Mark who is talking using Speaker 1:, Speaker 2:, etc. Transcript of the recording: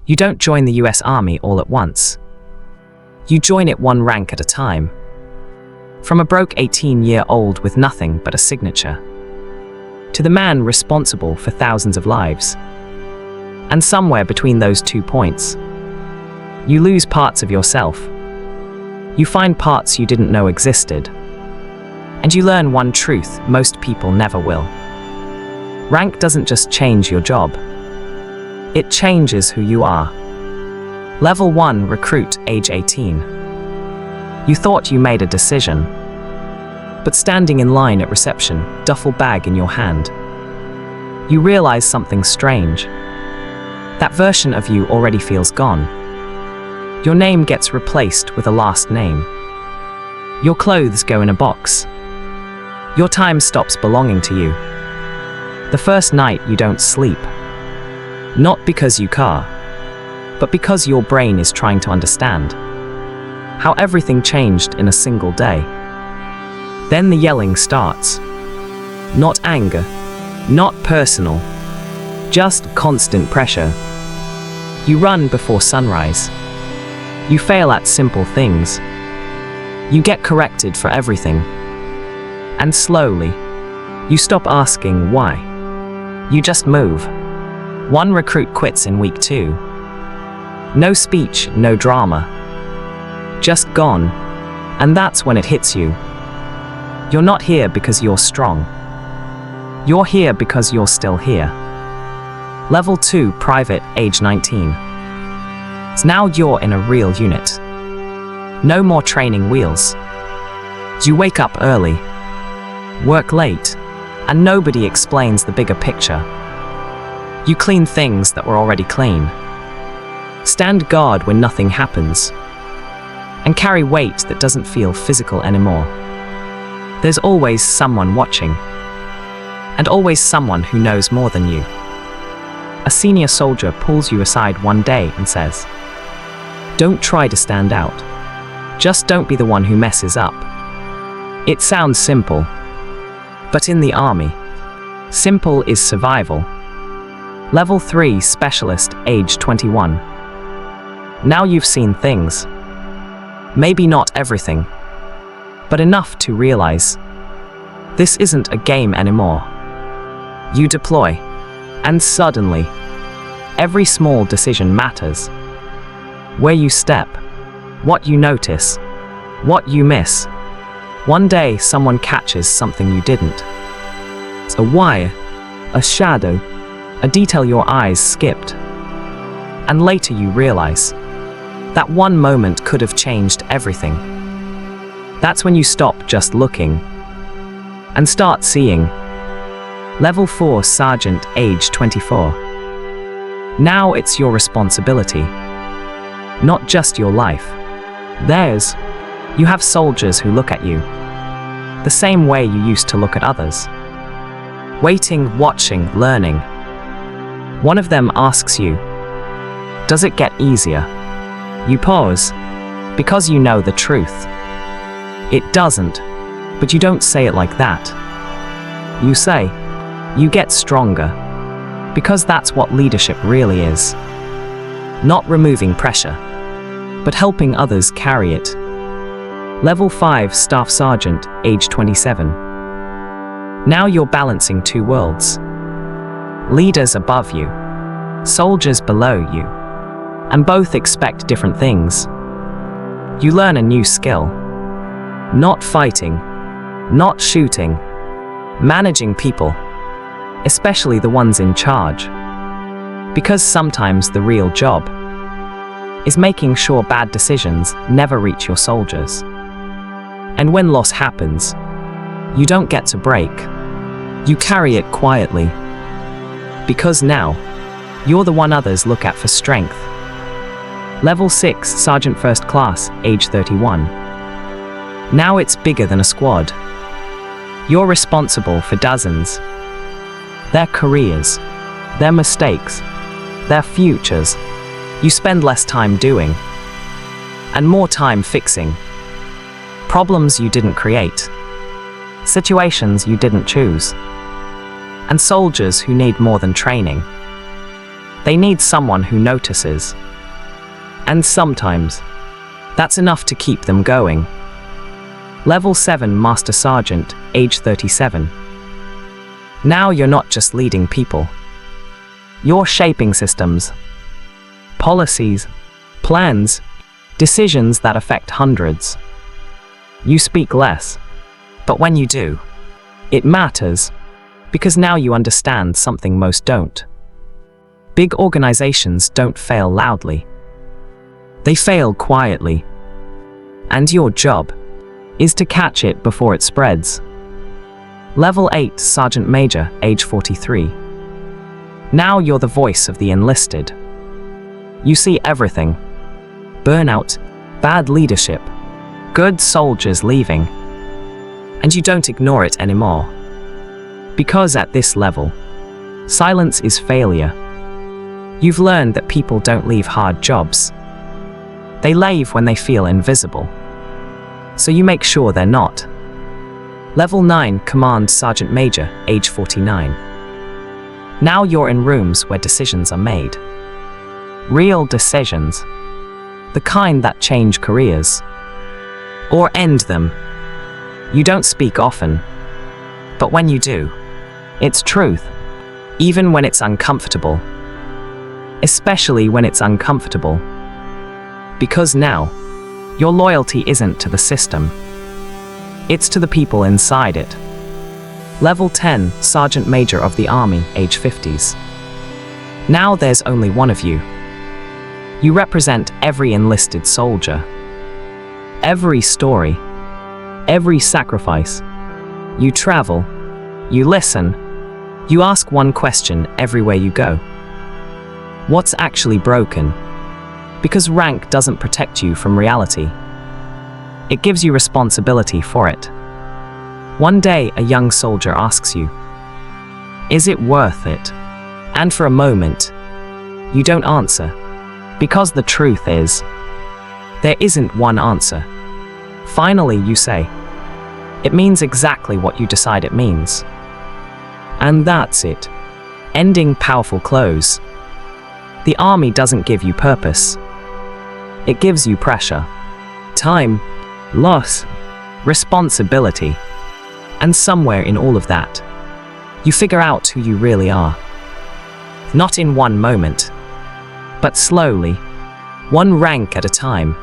Speaker 1: You don't join the US Army all at once. You join it one rank at a time. From a broke 18-year-old with nothing but a signature, to the man responsible for thousands of lives. And somewhere between those 2 points, you lose parts of yourself. You find parts you didn't know existed. And you learn one truth most people never will. Rank doesn't just change your job. It changes who you are. Level 1 recruit, age 18. You thought you made a decision, but standing in line at reception, duffel bag in your hand, you realize something strange. That version of you already feels gone. Your name gets replaced with a last name. Your clothes go in a box. Your time stops belonging to you. The first night you don't sleep. Not because you can't, but because your brain is trying to understand how everything changed in a single day. Then the yelling starts. Not anger, not personal, just constant pressure. You run before sunrise. You fail at simple things. You get corrected for everything. And slowly, you stop asking why. You just move. One recruit quits in week 2. No speech, no drama. Just gone. And that's when it hits you. You're not here because you're strong. You're here because you're still here. Level 2, private, age 19. So now you're in a real unit. No more training wheels. You wake up early, work late, and nobody explains the bigger picture. You clean things that were already clean. Stand guard when nothing happens. And carry weight that doesn't feel physical anymore. There's always someone watching. And always someone who knows more than you. A senior soldier pulls you aside one day and says, "Don't try to stand out. Just don't be the one who messes up." It sounds simple. But in the army, simple is survival. Level 3, specialist, age 21. Now you've seen things. Maybe not everything, but enough to realize this isn't a game anymore. You deploy, and suddenly, every small decision matters. Where you step, what you notice, what you miss. One day someone catches something you didn't. It's a wire, a shadow, a detail your eyes skipped. And later you realize that one moment could have changed everything. That's when you stop just looking and start seeing. Level 4, sergeant, age 24. Now it's your responsibility. Not just your life. Theirs. You have soldiers who look at you the same way you used to look at others. Waiting, watching, learning. One of them asks you, "Does it get easier?" You pause, because you know the truth. It doesn't, but you don't say it like that. You say, "You get stronger," because that's what leadership really is. Not removing pressure, but helping others carry it. Level 5, staff sergeant, age 27. Now you're balancing 2 worlds. Leaders above you, soldiers below you, and both expect different things. You learn a new skill. Not fighting, not shooting, managing people, especially the ones in charge. Because sometimes the real job is making sure bad decisions never reach your soldiers. And when loss happens, you don't get to break. You carry it quietly. Because now, you're the one others look at for strength. Level 6, sergeant first class, age 31. Now it's bigger than a squad. You're responsible for dozens. Their careers, their mistakes, their futures. You spend less time doing, and more time fixing. Problems you didn't create. Situations you didn't choose. And soldiers who need more than training. They need someone who notices. And sometimes, that's enough to keep them going. Level 7 Master Sergeant, age 37. Now you're not just leading people. You're shaping systems, policies, plans, decisions that affect hundreds. You speak less, but when you do, it matters, because now you understand something most don't. Big organizations don't fail loudly. They fail quietly. And your job is to catch it before it spreads. Level 8 Sergeant Major, age 43. Now you're the voice of the enlisted. You see everything. Burnout, bad leadership, good soldiers leaving. And you don't ignore it anymore. Because at this level, silence is failure. You've learned that people don't leave hard jobs. They leave when they feel invisible. So you make sure they're not. Level 9 Command Sergeant Major, age 49. Now you're in rooms where decisions are made. Real decisions. The kind that change careers. Or end them. You don't speak often. But when you do, it's truth. Even when it's uncomfortable. Especially when it's uncomfortable. Because now, your loyalty isn't to the system. It's to the people inside it. Level 10 Sergeant Major of the Army, age 50s. Now there's only one of you. You represent every enlisted soldier. Every story. Every sacrifice. You travel. You listen. You ask one question everywhere you go. What's actually broken? Because rank doesn't protect you from reality. It gives you responsibility for it. One day, a young soldier asks you, "Is it worth it?" And for a moment, you don't answer. Because the truth is, there isn't one answer. Finally, you say, "It means exactly what you decide it means." And that's it. Ending powerful close. The army doesn't give you purpose. It gives you pressure, time, loss, responsibility. And somewhere in all of that, you figure out who you really are. Not in one moment, but slowly, one rank at a time.